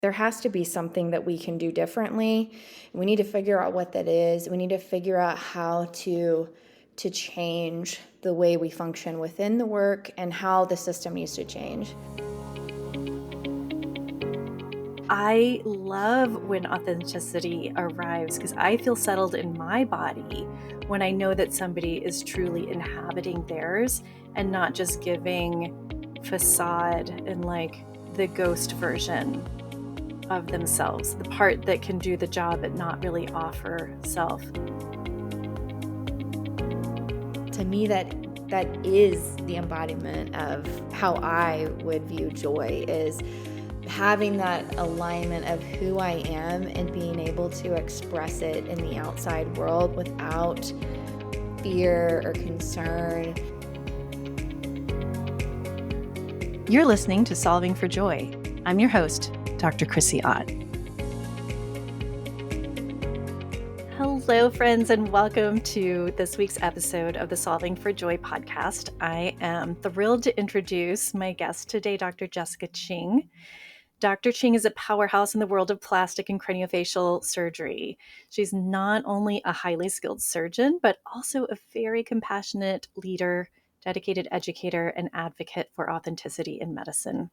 there has to be something that we can do differently. We need to figure out what that is. We need to figure out how to change the way we function within the work and how the system needs to change. I love when authenticity arrives because I feel settled in my body when I know that somebody is truly inhabiting theirs and not just giving facade and like the ghost version of themselves, the part that can do the job but not really offer self. To me, that is the embodiment of how I would view joy, is having that alignment of who I am and being able to express it in the outside world without fear or concern. You're listening to Solving for Joy. I'm your host, Dr. Chrissie Ott. Hello, friends, and welcome to this week's episode of the Solving for Joy podcast. I am thrilled to introduce my guest today, Dr. Jessica Ching. Dr. Ching is a powerhouse in the world of plastic and craniofacial surgery. She's not only a highly skilled surgeon, but also a very compassionate leader, dedicated educator, and advocate for authenticity in medicine.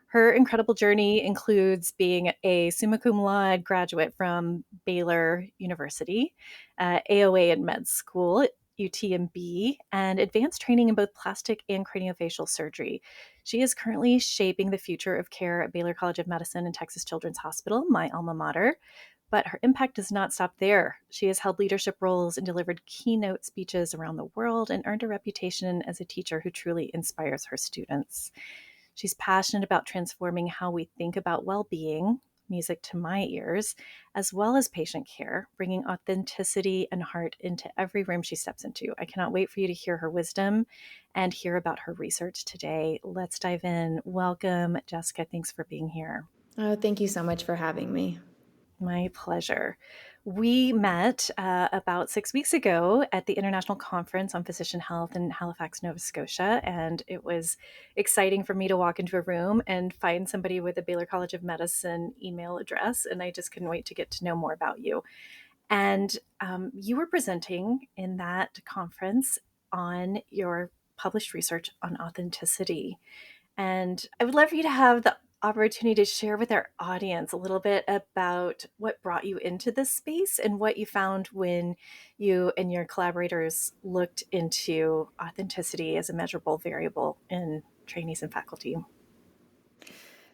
Her incredible journey includes being a summa cum laude graduate from Baylor University, AOA in med school, UTMB, and advanced training in both plastic and craniofacial surgery. She is currently shaping the future of care at Baylor College of Medicine and Texas Children's Hospital, my alma mater. But her impact does not stop there. She has held leadership roles and delivered keynote speeches around the world and earned a reputation as a teacher who truly inspires her students. She's passionate about transforming how we think about well-being, music to my ears, as well as patient care, bringing authenticity and heart into every room she steps into. I cannot wait for you to hear her wisdom and hear about her research today. Let's dive in. Welcome, Jessica. Thanks for being here. Oh, thank you so much for having me. My pleasure. We met about 6 weeks ago at the International Conference on Physician Health in Halifax, Nova Scotia, and it was exciting for me to walk into a room and find somebody with a Baylor College of Medicine email address, and I just couldn't wait to get to know more about you. And you were presenting in that conference on your published research on authenticity. And I would love for you to have the opportunity to share with our audience a little bit about what brought you into this space and what you found when you and your collaborators looked into authenticity as a measurable variable in trainees and faculty.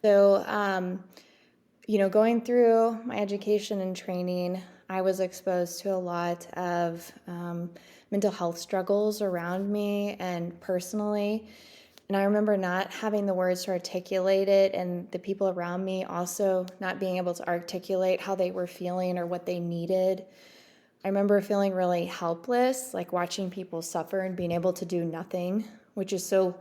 So, going through my education and training, I was exposed to a lot of mental health struggles around me and personally. And I remember not having the words to articulate it, and the people around me also not being able to articulate how they were feeling or what they needed. I remember feeling really helpless, like watching people suffer and being able to do nothing, which is so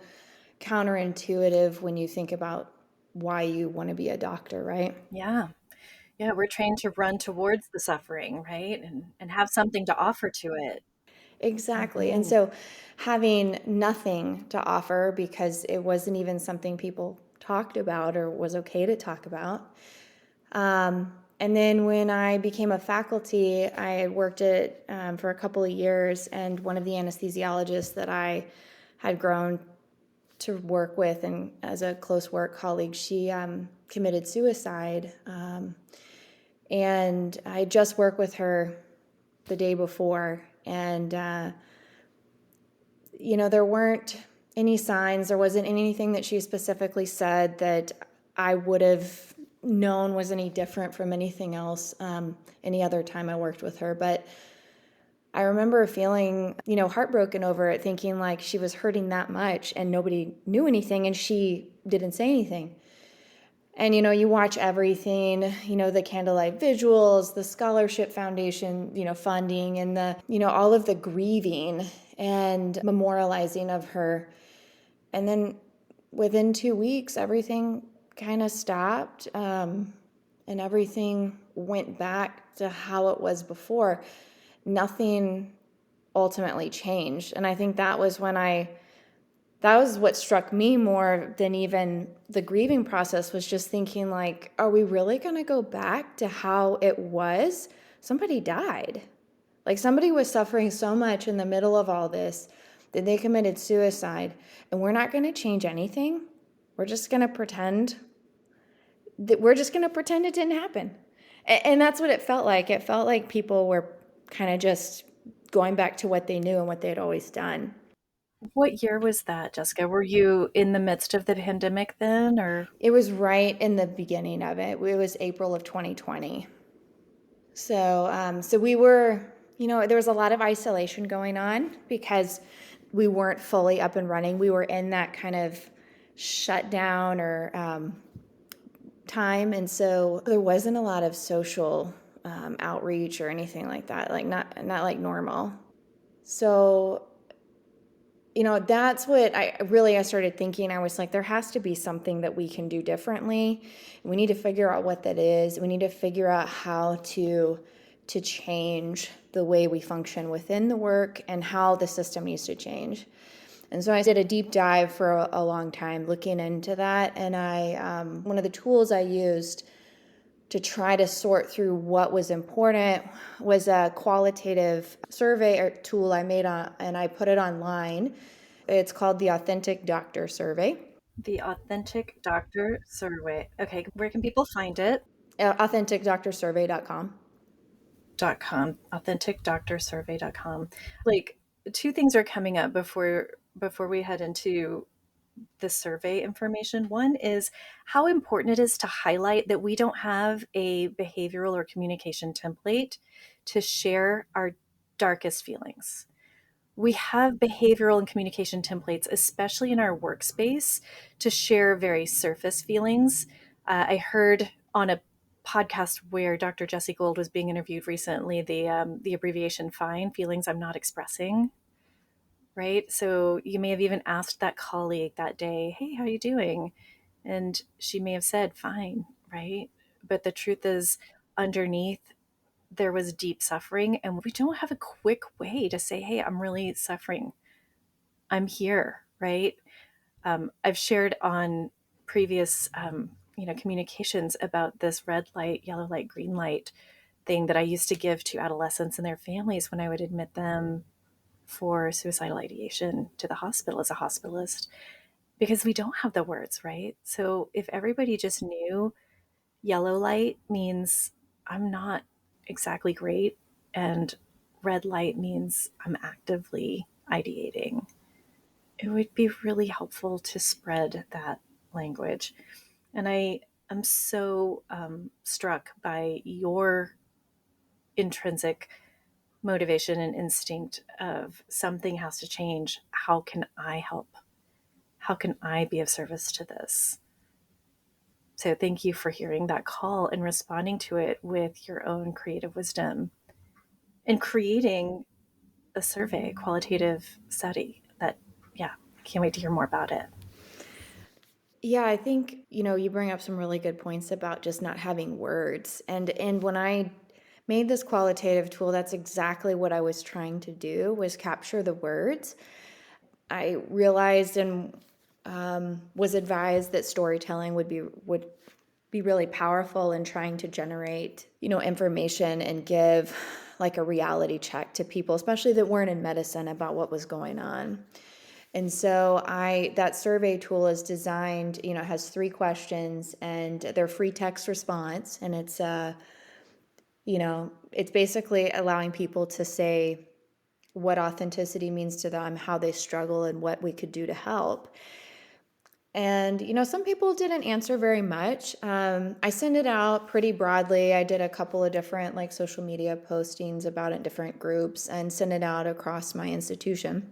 counterintuitive when you think about why you want to be a doctor, right? Yeah. Yeah, we're trained to run towards the suffering, right? And have something to offer to it. Exactly. And Mhm. so having nothing to offer because it wasn't even something people talked about or was okay to talk about. And then when I became a faculty, I had worked at for a couple of years, and one of the anesthesiologists that I had grown to work with and as a close work colleague, she committed suicide. And I just worked with her the day before, and there weren't any signs. There wasn't anything that she specifically said that I would have known was any different from anything else any other time I worked with her. But I remember feeling, heartbroken over it, thinking like she was hurting that much and nobody knew anything and she didn't say anything. And, you watch everything, the candlelight visuals, the scholarship foundation, funding, and all of the grieving and memorializing of her. And then within 2 weeks, everything kind of stopped, and everything went back to how it was before. Nothing ultimately changed. And I think that was when that was what struck me more than even the grieving process, was just thinking like, are we really going to go back to how it was? Somebody died. Like somebody was suffering so much in the middle of all this that they committed suicide, and we're not going to change anything. We're just going to pretend it didn't happen. And that's what it felt like. It felt like people were kind of just going back to what they knew and what they had always done. What year was that, Jessica? Were you in the midst of the pandemic then, or? It was right in the beginning of it. It was April of 2020. So we were, there was a lot of isolation going on because we weren't fully up and running. We were in that kind of shutdown or time, and so there wasn't a lot of social outreach or anything like that, like not like normal. So that's what I started thinking. I was like, there has to be something that we can do differently. We need to figure out what that is. We need to figure out how to change the way we function within the work and how the system needs to change. And so I did a deep dive for a long time looking into that. And one of the tools I used to try to sort through what was important was a qualitative survey or tool I made and I put it online. It's called the Authentic Doctor Survey. The Authentic Doctor Survey. Okay, where can people find it? AuthenticDoctorSurvey.com. .com, authenticdoctorsurvey.com. Like, two things are coming up before we head into the survey information. One is how important it is to highlight that we don't have a behavioral or communication template to share our darkest feelings. We have behavioral and communication templates, especially in our workspace, to share very surface feelings. I heard on a podcast where Dr. Jessie Gold was being interviewed recently, the abbreviation FINE, feelings I'm not expressing, right? So you may have even asked that colleague that day, hey, how are you doing? And she may have said, fine, right? But the truth is, underneath, there was deep suffering, and we don't have a quick way to say, hey, I'm really suffering. I'm here, right? I've shared on previous, communications about this red light, yellow light, green light thing that I used to give to adolescents and their families when I would admit them for suicidal ideation to the hospital as a hospitalist, because we don't have the words, right? So if everybody just knew yellow light means I'm not exactly great, and red light means I'm actively ideating, it would be really helpful to spread that language. And I am so struck by your intrinsic motivation and instinct of something has to change. How can I help? How can I be of service to this? So thank you for hearing that call and responding to it with your own creative wisdom and creating a survey, qualitative study that, yeah, I can't wait to hear more about it. Yeah, I think, you bring up some really good points about just not having words. And when I made this qualitative tool, that's exactly what I was trying to do, was capture the words. I realized and was advised that storytelling would be really powerful in trying to generate, information and give like a reality check to people, especially that weren't in medicine, about what was going on. And so that survey tool is designed, it has 3 questions, and they're free text response, and it's basically allowing people to say what authenticity means to them, how they struggle, and what we could do to help. And, some people didn't answer very much. I sent it out pretty broadly. I did a couple of different like social media postings about it in different groups and sent it out across my institution.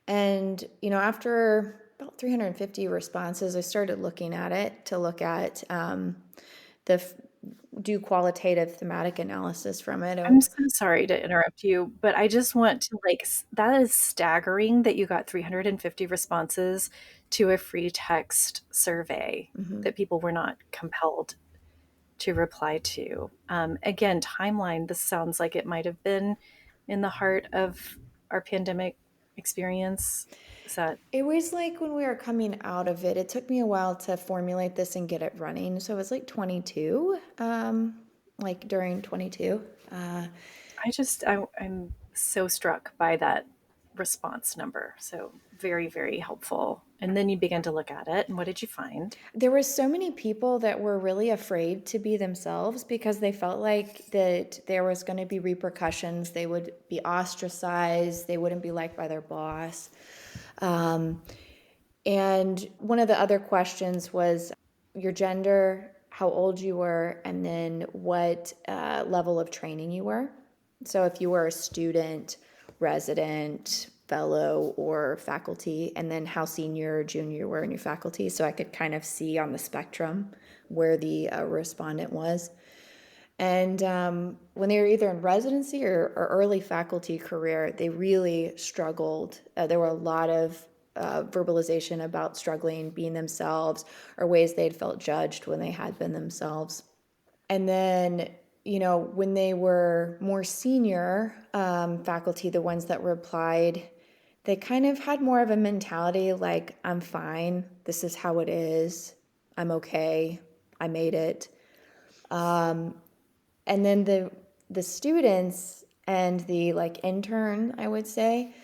And, after about 350 responses, I started looking at it to look at do qualitative thematic analysis from it. I'm so sorry to interrupt you, but I just want to that is staggering that you got 350 responses to a free text survey that people were not compelled to reply to. Again, timeline, this sounds like it might have been in the heart of our pandemic experience? Is that It was like when we were coming out of it, it took me a while to formulate this and get it running. So it was like 22, like during 22. I'm so struck by that response number. So very, very helpful. And then you begin to look at it, and what did you find? There were so many people that were really afraid to be themselves because they felt like that there was going to be repercussions. They would be ostracized. They wouldn't be liked by their boss. Um, and one of the other questions was your gender, how old you were, and then what level of training you were. So if you were a student, resident, fellow, or faculty, and then how senior or junior you were in your faculty. So I could kind of see on the spectrum where the respondent was. And when they were either in residency or early faculty career, they really struggled. There were a lot of verbalization about struggling being themselves or ways they'd felt judged when they had been themselves. And then, when they were more senior faculty, the ones that replied, they kind of had more of a mentality like, I'm fine, this is how it is, I'm okay, I made it. And then the students and the like intern, I would say,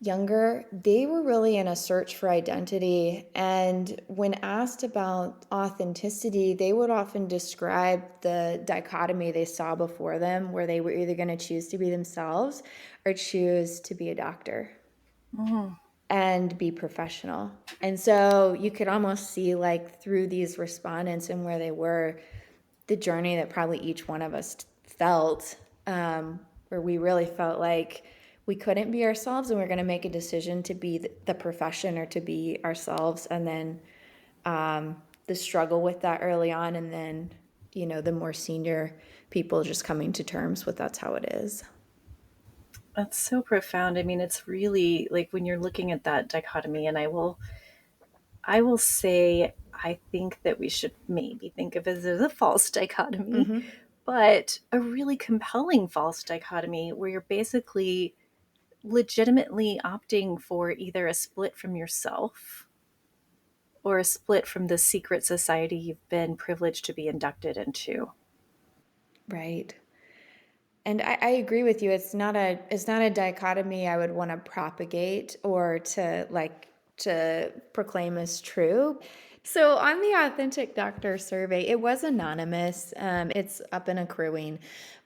younger, they were really in a search for identity. And when asked about authenticity, they would often describe the dichotomy they saw before them, where they were either going to choose to be themselves or choose to be a doctor and be professional. And so you could almost see, like, through these respondents and where they were, the journey that probably each one of us felt, where we really felt like we couldn't be ourselves and we're going to make a decision to be the profession or to be ourselves. And then the struggle with that early on. And then, the more senior people just coming to terms with that's how it is. That's so profound. I mean, it's really like when you're looking at that dichotomy, and I will say I think that we should maybe think of it as a false dichotomy, but a really compelling false dichotomy where you're basically legitimately opting for either a split from yourself or a split from the secret society you've been privileged to be inducted into. Right. And I agree with you. It's not a dichotomy I would want to propagate or to proclaim as true. So on the Authentic Doctor survey, it was anonymous. It's up and accruing,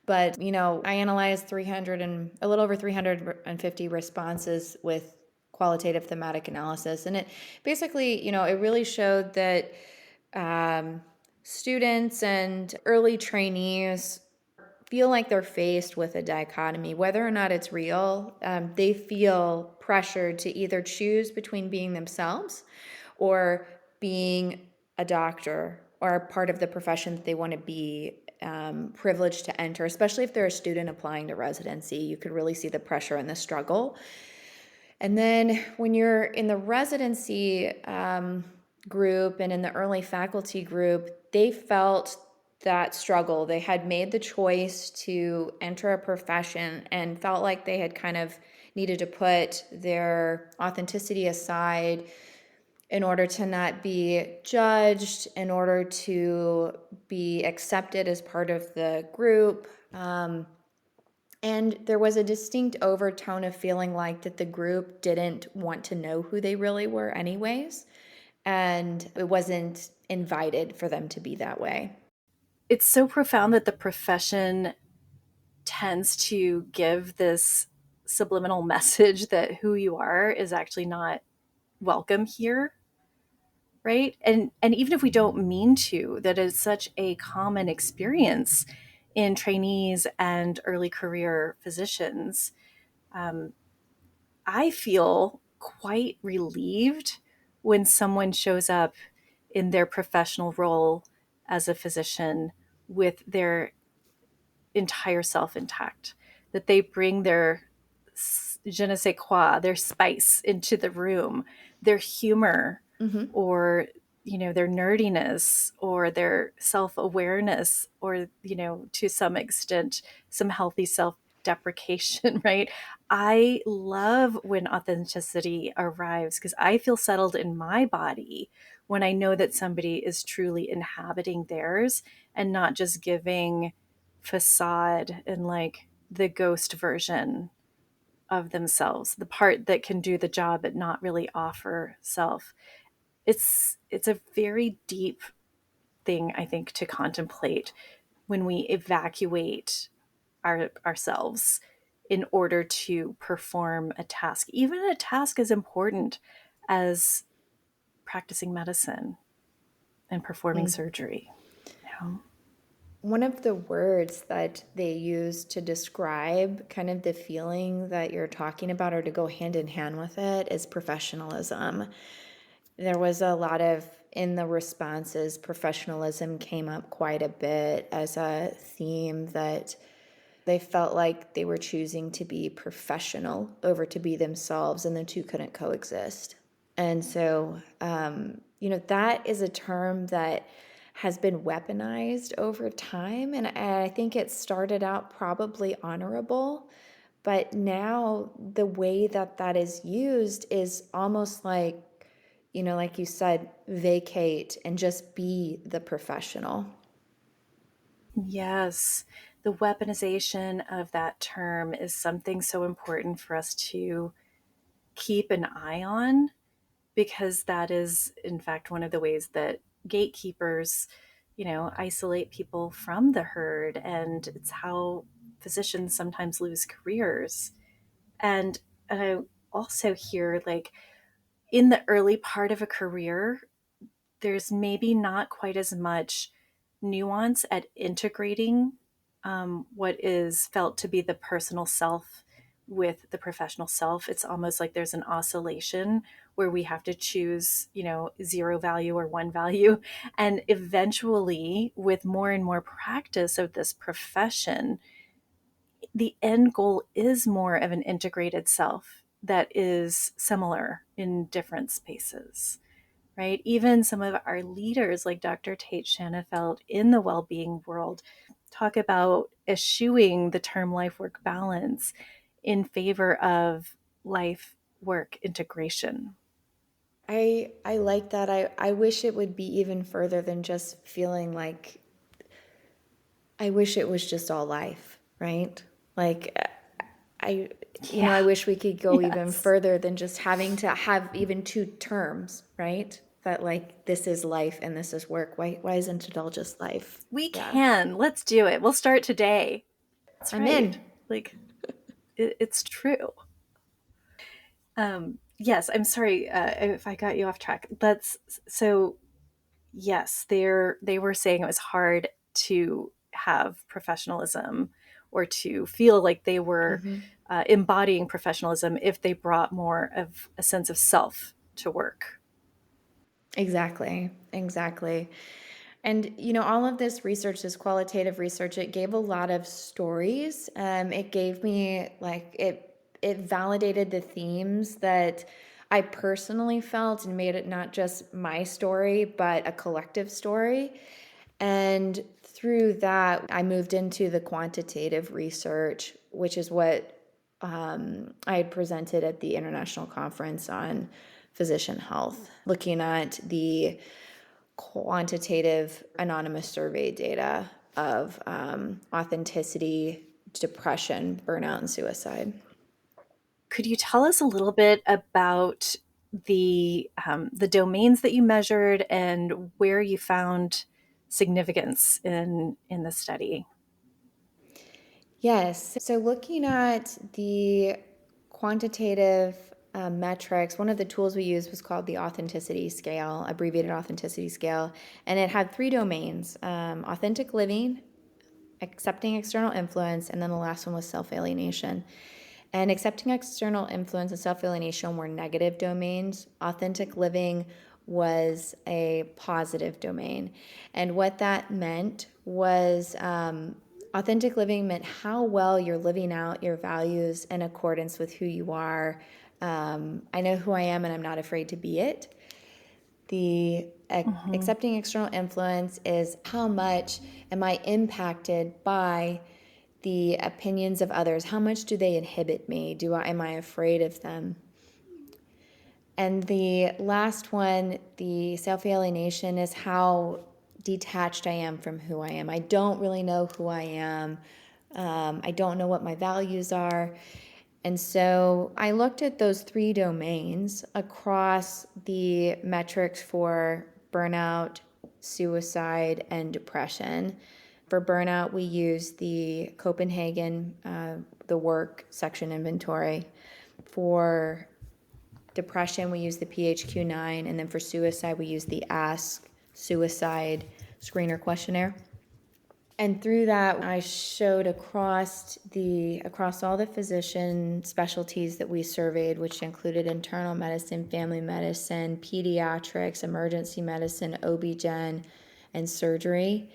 but I analyzed 300 and a little over 350 responses with qualitative thematic analysis, and it basically, it really showed that students and early trainees feel like they're faced with a dichotomy, whether or not it's real. They feel pressured to either choose between being themselves or being a doctor or part of the profession that they want to be, privileged to enter, especially if they're a student applying to residency. You could really see the pressure and the struggle. And then when you're in the residency group and in the early faculty group, they felt that struggle. They had made the choice to enter a profession and felt like they had kind of needed to put their authenticity aside in order to not be judged, in order to be accepted as part of the group. And there was a distinct overtone of feeling like that the group didn't want to know who they really were anyways, and it wasn't invited for them to be that way. It's so profound that the profession tends to give this subliminal message that who you are is actually not welcome here, right? And even if we don't mean to, that is such a common experience in trainees and early career physicians. um, I feel quite relieved when someone shows up in their professional role as a physician with their entire self intact, that they bring their je ne sais quoi, their spice into the room, their humor, or their nerdiness, or their self-awareness, or to some extent some healthy self self-deprecation, right? I love when authenticity arrives because I feel settled in my body when I know that somebody is truly inhabiting theirs and not just giving facade and like the ghost version of themselves, the part that can do the job but not really offer self. It's a very deep thing, I think, to contemplate when we evacuate ourselves in order to perform a task, even a task as important as practicing medicine and performing surgery. You know? One of the words that they use to describe kind of the feeling that you're talking about or to go hand in hand with it is professionalism. There was a lot of, in the responses, professionalism came up quite a bit as a theme that they felt like they were choosing to be professional over to be themselves, and the two couldn't coexist. And so, that is a term that has been weaponized over time. And I think it started out probably honorable, but now the way that that is used is almost like, like you said, vacate and just be the professional. Yes, the weaponization of that term is something so important for us to keep an eye on because that is, in fact, one of the ways that gatekeepers, isolate people from the herd. And it's how physicians sometimes lose careers. And I also hear like in the early part of a career, there's maybe not quite as much nuance at integrating what is felt to be the personal self with the professional self. It's almost like there's an oscillation where we have to choose, zero value or one value. And eventually, with more and more practice of this profession, the end goal is more of an integrated self that is similar in different spaces, right? Even some of our leaders, like Dr. Tate Shanafelt in the well-being world, talk about eschewing the term life work balance in favor of life work integration. I like that. I wish it would be even further than just feeling like I wish it was just all life, right? Like I I Yeah. wish we could go even Yes. further than just having to have even two terms, right? That like this is life and this is work. Why isn't it all just life? We Yeah. can. Let's do it. We'll start today. That's I'm right. in. Like it's true. Yes, I'm sorry if I got you off track. That's so. Yes, they were saying it was hard to have professionalism or to feel like they were embodying professionalism if they brought more of a sense of self to work. Exactly. Exactly. And all of this research, this qualitative research, it gave a lot of stories. It gave me like it validated the themes that I personally felt and made it not just my story, but a collective story. And through that, I moved into the quantitative research, which is what I had presented at the International Conference on Physician Health, looking at the quantitative anonymous survey data of authenticity, depression, burnout, and suicide. Could you tell us a little bit about the domains that you measured and where you found significance in the study? Yes. So, looking at the quantitative metrics, one of the tools we used was called the authenticity scale, abbreviated authenticity scale, and it had three domains: authentic living, accepting external influence, and then the last one was self alienation. And accepting external influence and self alienation were negative domains. Authentic living was a positive domain. And what that meant was authentic living meant how well you're living out your values in accordance with who you are. I know who I am and I'm not afraid to be it. The Mm-hmm. accepting external influence is how much am I impacted by the opinions of others, how much do they inhibit me? Am I afraid of them? And the last one, the self-alienation, is how detached I am from who I am. I don't really know who I am. I don't know what my values are. And so I looked at those 3 domains across the metrics for burnout, suicide, and depression. For burnout, we use the Copenhagen, the work section inventory. For depression, we use the PHQ-9, and then for suicide, we use the Ask Suicide Screener Questionnaire. And through that, I showed across all the physician specialties that we surveyed, which included internal medicine, family medicine, pediatrics, emergency medicine, OB-GYN, and surgery,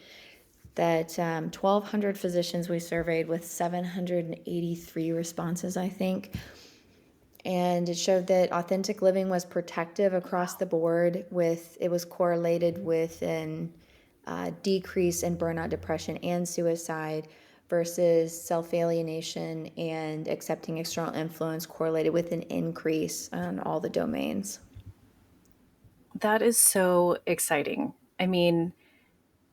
that 1,200 physicians we surveyed with 783 responses, I think. And it showed that authentic living was protective across the board. It was correlated with an decrease in burnout, depression, and suicide, versus self-alienation and accepting external influence correlated with an increase on all the domains. That is so exciting. I mean,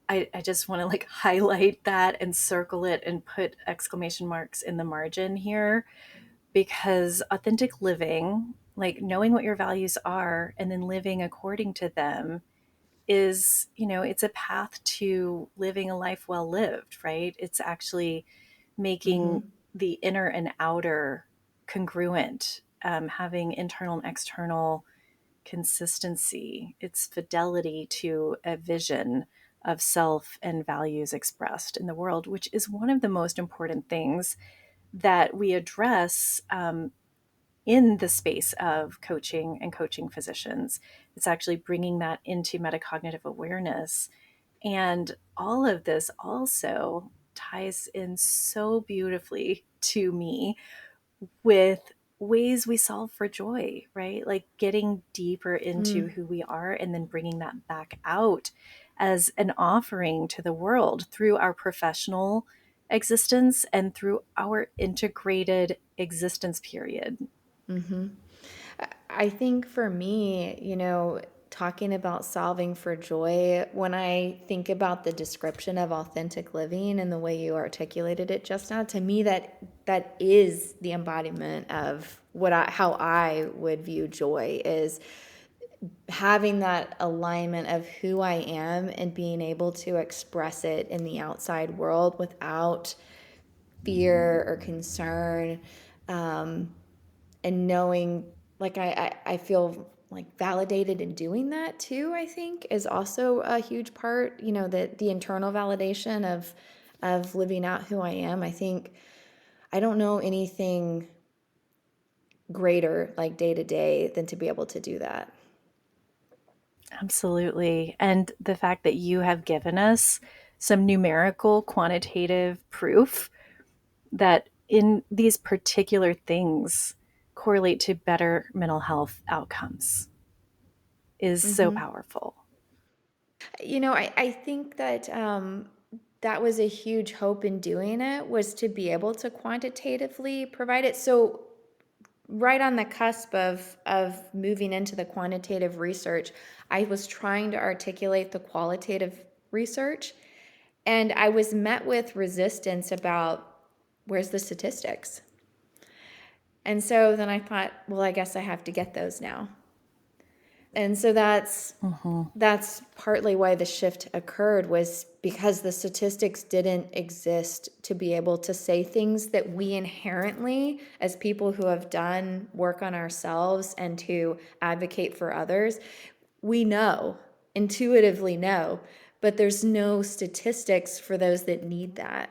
I just want to like highlight that and circle it and put exclamation marks in the margin here, because authentic living, like knowing what your values are and then living according to them, is, it's a path to living a life well lived, right? It's actually Mm-hmm. making the inner and outer congruent, having internal and external consistency. It's fidelity to a vision of self and values expressed in the world, which is one of the most important things that we address in the space of coaching and coaching physicians. It's actually bringing that into metacognitive awareness. And all of this also ties in so beautifully to me with ways we solve for joy, right? Like getting deeper into who we are and then bringing that back out as an offering to the world through our professional existence and through our integrated existence period. Mm-hmm. I think for me, talking about solving for joy, when I think about the description of authentic living and the way you articulated it just now, to me that is the embodiment of how I would view joy, is having that alignment of who I am and being able to express it in the outside world without fear or concern. And knowing, like, I feel like validated in doing that too, I think is also a huge part, that the internal validation of living out who I am. I think I don't know anything greater, like day to day, than to be able to do that. Absolutely. And the fact that you have given us some numerical, quantitative proof that in these particular things correlate to better mental health outcomes is so Mm-hmm. powerful. I think that that was a huge hope in doing it, was to be able to quantitatively provide it. So right on the cusp of moving into the quantitative research, I was trying to articulate the qualitative research, and I was met with resistance about, where's the statistics? And so then I thought, well, I guess I have to get those now. And so Mm-hmm. that's partly why the shift occurred, was because the statistics didn't exist to be able to say things that we inherently, as people who have done work on ourselves and to advocate for others, we know, intuitively know, but there's no statistics for those that need that.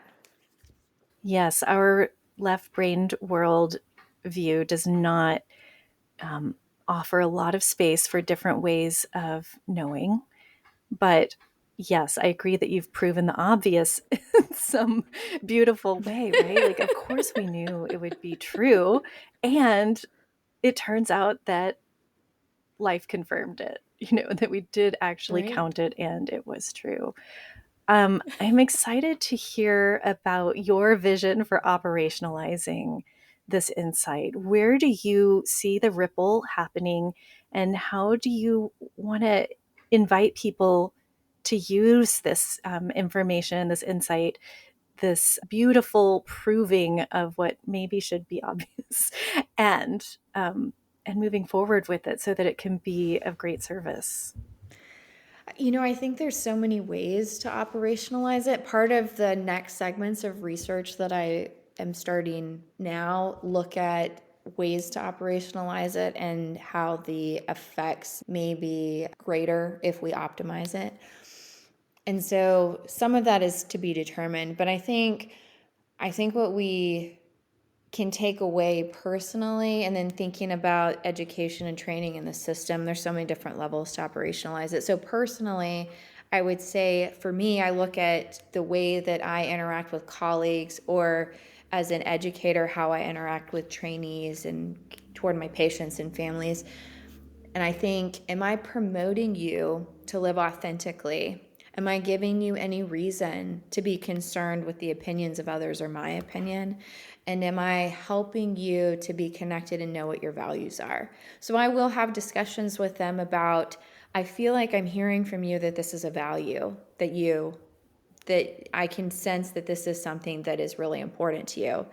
Yes, our left brained world view does not offer a lot of space for different ways of knowing. But yes, I agree that you've proven the obvious in some beautiful way, right? Like, of course, we knew it would be true. And it turns out that life confirmed it, that we did actually Right. count it and it was true. I'm excited to hear about your vision for operationalizing this insight. Where do you see the ripple happening, and how do you want to invite people to use this information, this insight, this beautiful proving of what maybe should be obvious, and um, and moving forward with it so that it can be of great service? I think there's so many ways to operationalize it. Part of the next segments of research that I am starting now look at ways to operationalize it and how the effects may be greater if we optimize it. And so some of that is to be determined, but I think what we can take away personally, and then thinking about education and training in the system, there's so many different levels to operationalize it. So personally, I would say for me, I look at the way that I interact with colleagues, or as an educator, how I interact with trainees and toward my patients and families. And I think, am I promoting you to live authentically? Am I giving you any reason to be concerned with the opinions of others or my opinion? And am I helping you to be connected and know what your values are? So I will have discussions with them about, I feel like I'm hearing from you that this is a value that I can sense that this is something that is really important to you.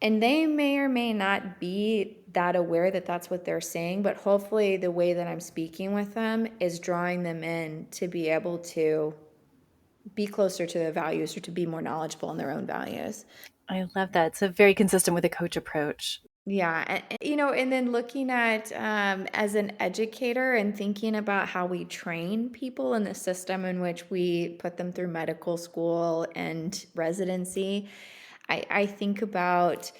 And they may or may not be that aware that that's what they're saying, but hopefully the way that I'm speaking with them is drawing them in to be able to be closer to their values, or to be more knowledgeable in their own values. I love that. It's a very consistent with a coach approach. Yeah, and then looking at, as an educator, and thinking about how we train people in the system in which we put them through medical school and residency. I think about,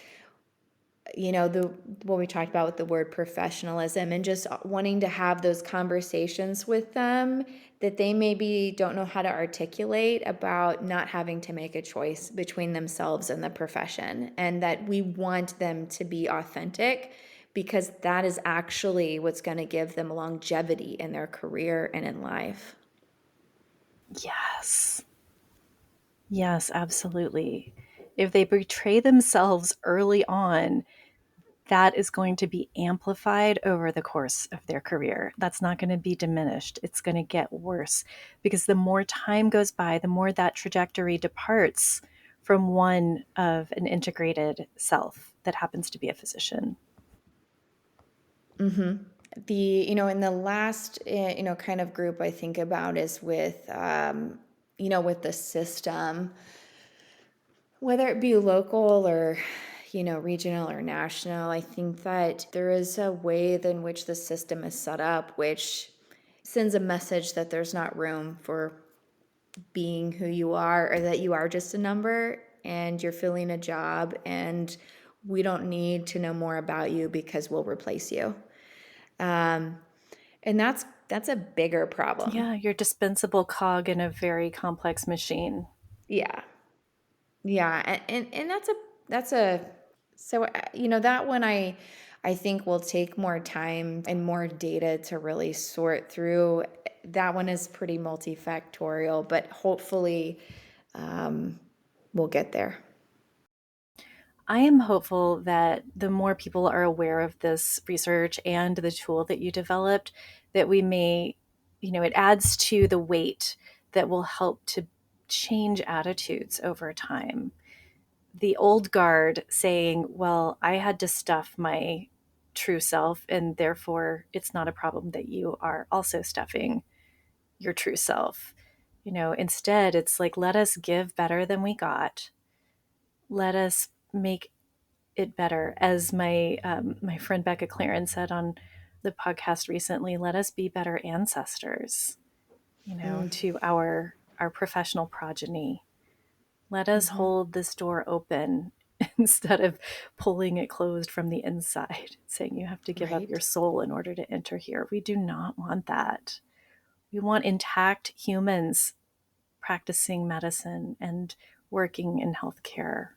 the what we talked about with the word professionalism, and just wanting to have those conversations with them that they maybe don't know how to articulate, about not having to make a choice between themselves and the profession, and that we want them to be authentic, because that is actually what's going to give them longevity in their career and in life. Yes. Yes, absolutely. If they betray themselves early on, that is going to be amplified over the course of their career. That's not going to be diminished. It's going to get worse because the more time goes by, the more that trajectory departs from one of an integrated self that happens to be a physician. The in the last kind of group I think about is with, with the system, whether it be local or regional or national. I think that there is a way in which the system is set up which sends a message that there's not room for being who you are, or that you are just a number and you're filling a job, and we don't need to know more about you because we'll replace you. And that's a bigger problem. Yeah, you're dispensable cog in a very complex machine. Yeah. Yeah, and that's a so that one I think will take more time and more data to really sort through. That one is pretty multifactorial, but hopefully, we'll get there. I am hopeful that the more people are aware of this research and the tool that you developed, that we may, it adds to the weight that will help to change attitudes over time. The old guard saying, well, I had to stuff my true self, and therefore it's not a problem that you are also stuffing your true self. Instead, it's like, let us give better than we got. Let us make it better. As my friend Becca Clarence said on the podcast recently, let us be better ancestors, to our professional progeny. Let us hold this door open instead of pulling it closed from the inside, saying you have to give up your Right. soul in order to enter here. We do not want that. We want intact humans practicing medicine and working in healthcare.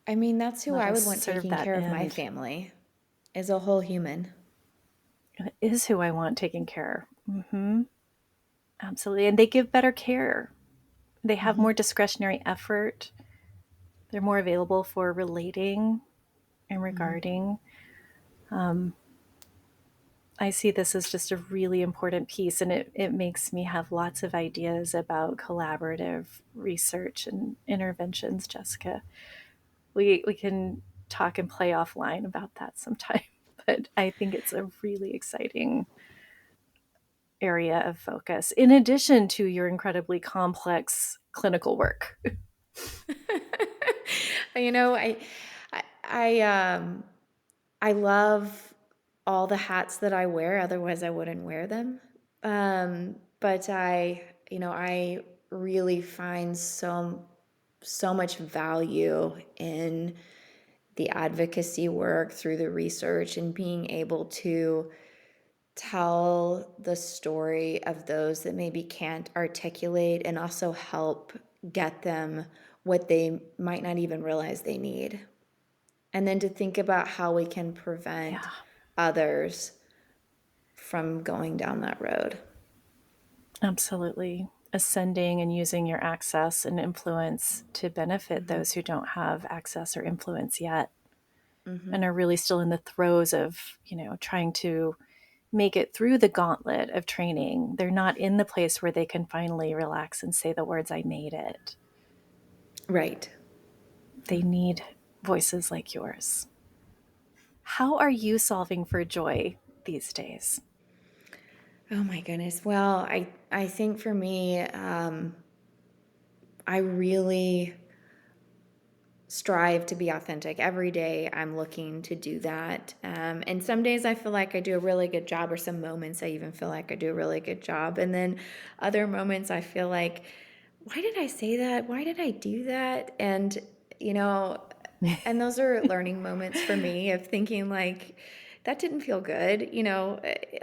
I mean, that's who Let I us would want serve taking that care of my end. family, as a whole human. It is who I want taken care of. Absolutely. And they give better care. They have Mhm. more discretionary effort. They're more available for relating and Mhm. regarding. Um, I see this as just a really important piece, and it makes me have lots of ideas about collaborative research and interventions, Jessica. We can talk and play offline about that sometime, but I think it's a really exciting area of focus, in addition to your incredibly complex clinical work. You know, I, I, um, I love all the hats that I wear. Otherwise, I wouldn't wear them. But I really find so much value in the advocacy work through the research and being able to tell the story of those that maybe can't articulate and also help get them what they might not even realize they need. And then to think about how we can prevent Yeah, others from going down that road. absolutely. Ascending and using your access and influence to benefit Mm-hmm. those who don't have access or influence yet Mm-hmm. and are really still in the throes of, trying to make it through the gauntlet of training. They're not in the place where they can finally relax and say the words, I made it. Right. They need voices like yours. How are you solving for joy these days? Oh my goodness. Well, I think for me, I really strive to be authentic every day. I'm looking to do that, and some days I feel like I do a really good job, or some moments I even feel like I do a really good job, and then other moments I feel like, why did I say that? Why did I do that? And you know, and those are learning moments for me of thinking like, that didn't feel good.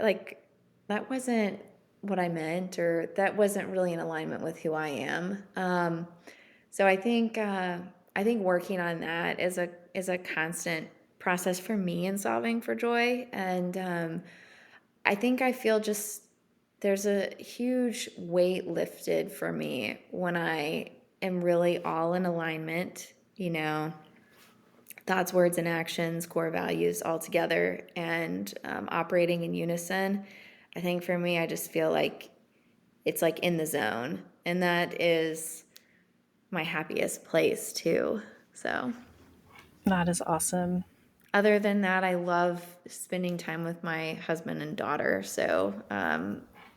Like that wasn't what I meant, or that wasn't really in alignment with who I am. So I think working on that is a constant process for me in solving for joy, and I think I feel just there's a huge weight lifted for me when I am really all in alignment. Thoughts, words, and actions, core values all together, and operating in unison. I think for me, I just feel like it's like in the zone, and that is my happiest place too. So, That is awesome. other than that, I love spending time with my husband and daughter. So,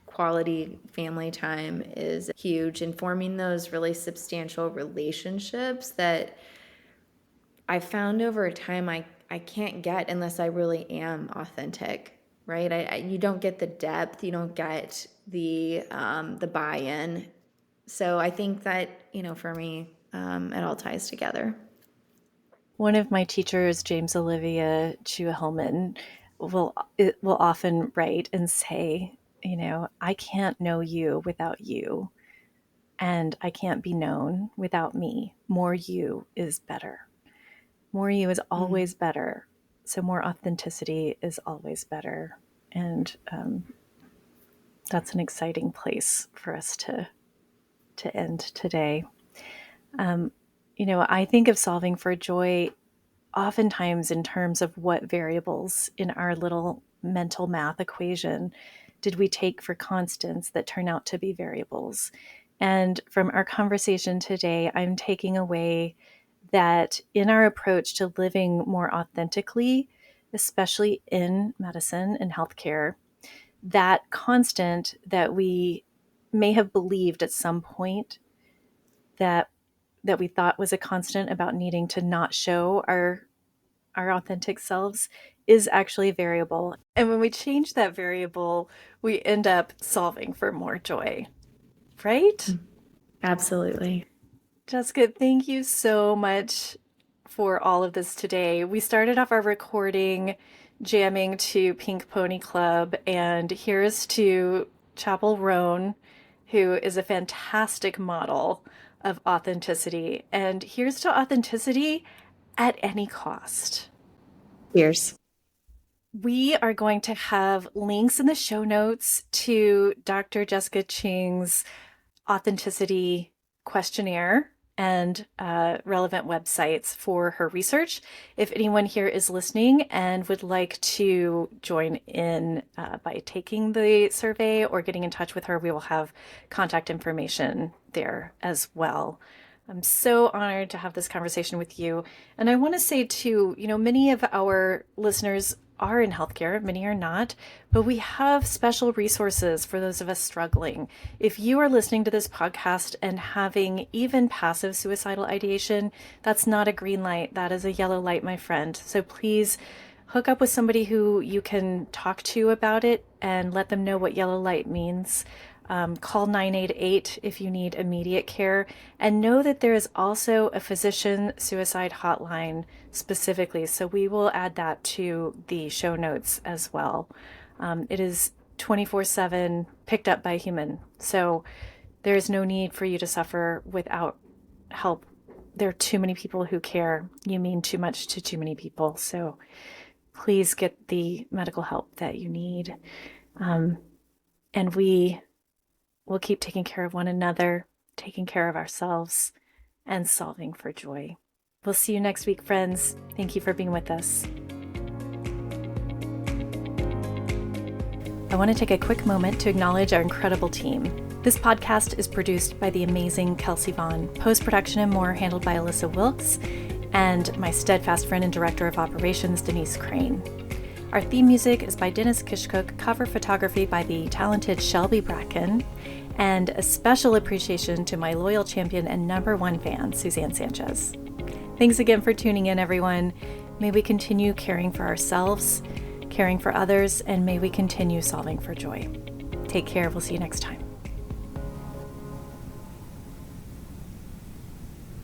quality family time is huge, and forming those really substantial relationships that I found over time I can't get unless I really am authentic. Right? You don't get the depth, you don't get the buy-in. So I think that for me, it all ties together. One of my teachers, James Olivia Chu-Hillman, will often write and say, I can't know you without you, and I can't be known without me. More you is better. More you is Mm. always better. So more authenticity is always better, and that's an exciting place for us to end today. Um, I think of solving for joy oftentimes in terms of what variables in our little mental math equation did we take for constants that turn out to be variables. And from our conversation today, I'm taking away that in our approach to living more authentically, especially in medicine and healthcare, that constant that we may have believed at some point that we thought was a constant about needing to not show our authentic selves is actually variable. And when we change that variable, we end up solving for more joy, right? Absolutely. Jessica, thank you so much for all of this today. We started off our recording jamming to Pink Pony Club, and here's to Chapel Roan, who is a fantastic model of authenticity. And here's to authenticity at any cost. Cheers. We are going to have links in the show notes to Dr. Jessica Ching's authenticity questionnaire and relevant websites for her research. If anyone here is listening and would like to join in by taking the survey or getting in touch with her, we will have contact information there as well. I'm so honored to have this conversation with you. And I want to say too, many of our listeners are in healthcare, many are not, but we have special resources for those of us struggling. If you are listening to this podcast and having even passive suicidal ideation, that's not a green light. That is a yellow light, my friend. So please hook up with somebody who you can talk to about it and let them know what yellow light means. Call 988 if you need immediate care, and know that there is also a physician suicide hotline specifically. So we will add that to the show notes as well. It is 24/7 picked up by a human. So there is no need for you to suffer without help. There are too many people who care. You mean too much to too many people. So please get the medical help that you need. And we'll keep taking care of one another, taking care of ourselves, and solving for joy. We'll see you next week, friends. Thank you for being with us. I want to take a quick moment to acknowledge our incredible team. This podcast is produced by the amazing Kelsey Vaughn, post-production and more handled by Alyssa Wilkes, and my steadfast friend and director of operations, Denise Crane. Our theme music is by Dennis Kishcook, cover photography by the talented Shelby Bracken, and a special appreciation to my loyal champion and #1 fan, Suzanne Sanchez. Thanks again for tuning in, everyone. May we continue caring for ourselves, caring for others, and may we continue solving for joy. Take care. We'll see you next time.